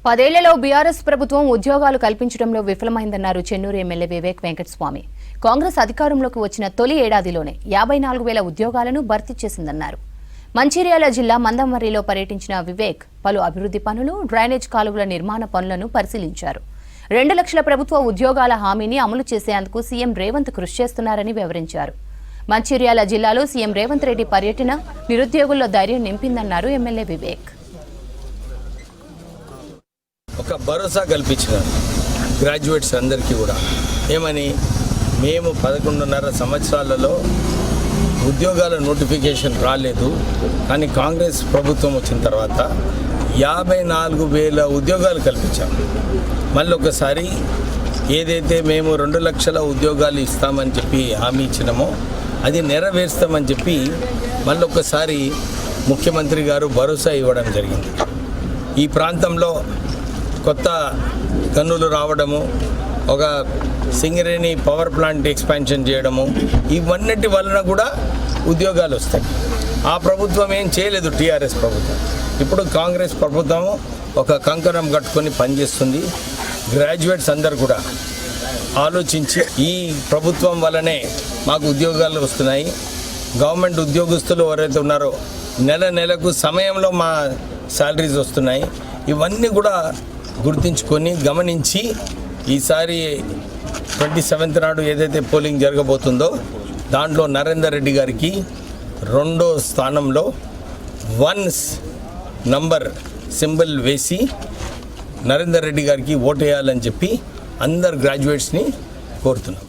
10 BRS ప్రభుత్వం ఉద్యోగాలు కల్పించడంలో విఫలమైందన్నారు చెన్నూరు ఎమ్మెల్యే వివేక్ వెంకటస్వామి. కాంగ్రెస్ అధికారంలోకి వచ్చిన తొలి ఏడాదిలోనే 54,000 ఉద్యోగాలను భర్తీ చేసిందన్నారు. మంచిర్యాల జిల్లా మందమర్రిలో పర్యటించిన వివేక్ పలు అభివృద్ధి పనులు, డ్రైనేజ్ కాలువల నిర్మాణ పనులను పరిశీలించారు. 2 లక్షల ప్రభుత్వ ఉద్యోగాల హామీని అమలు చేసేందుకు సీఎం రేవంత్ కృషి చేస్తున్నారని వివరించారు. మంచిర్యాల జిల్లాలో సీఎం రేవంత్ రెడ్డి పర్యటన నిరుద్యోగుల్లో ధైర్యం నింపిందన్నారు ఎమ్మెల్యే వివేక్. ఒక భరోసా కల్పించినారు గ్రాడ్యుయేట్స్ అందరికీ కూడా. ఏమని, మేము 11.5 సంవత్సరాలలో ఉద్యోగాల నోటిఫికేషన్ రాలేదు, కానీ కాంగ్రెస్ ప్రభుత్వం వచ్చిన తర్వాత 54,000 ఉద్యోగాలు కల్పించాము. మళ్ళీ ఒకసారి ఏదైతే మేము 2 లక్షల ఉద్యోగాలు ఇస్తామని చెప్పి హామీ ఇచ్చినామో అది నెరవేరుస్తామని చెప్పి మళ్ళీ ఒకసారి ముఖ్యమంత్రి గారు భరోసా ఇవ్వడం జరిగింది. ఈ ప్రాంతంలో కొత్త గనులు రావడము, ఒక సింగరేణి పవర్ ప్లాంట్ ఎక్స్పాన్షన్ చేయడము, ఇవన్నిటి వలన కూడా ఉద్యోగాలు వస్తాయి. ఆ ప్రభుత్వం ఏం చేయలేదు, టీఆర్ఎస్ ప్రభుత్వం. ఇప్పుడు కాంగ్రెస్ ప్రభుత్వం ఒక కంకణం కట్టుకొని పనిచేస్తుంది. గ్రాడ్యుయేట్స్ అందరు కూడా ఆలోచించి ఈ ప్రభుత్వం వల్లనే మాకు ఉద్యోగాలు వస్తున్నాయి, గవర్నమెంట్ ఉద్యోగస్తులు ఎవరైతే ఉన్నారో నెలకు సమయంలో మా శాలరీస్ వస్తున్నాయి, ఇవన్నీ కూడా గుర్తించుకొని గమనించి ఈసారి 27th నాడు ఏదైతే పోలింగ్ జరగబోతుందో దాంట్లో నరేందర్ రెడ్డి గారికి 2వ స్థానంలో 1 నంబర్ సింబల్ వేసి నరేందర్ రెడ్డి గారికి ఓటేయాలని చెప్పి అందరు గ్రాడ్యుయేట్స్ని కోరుతున్నాం.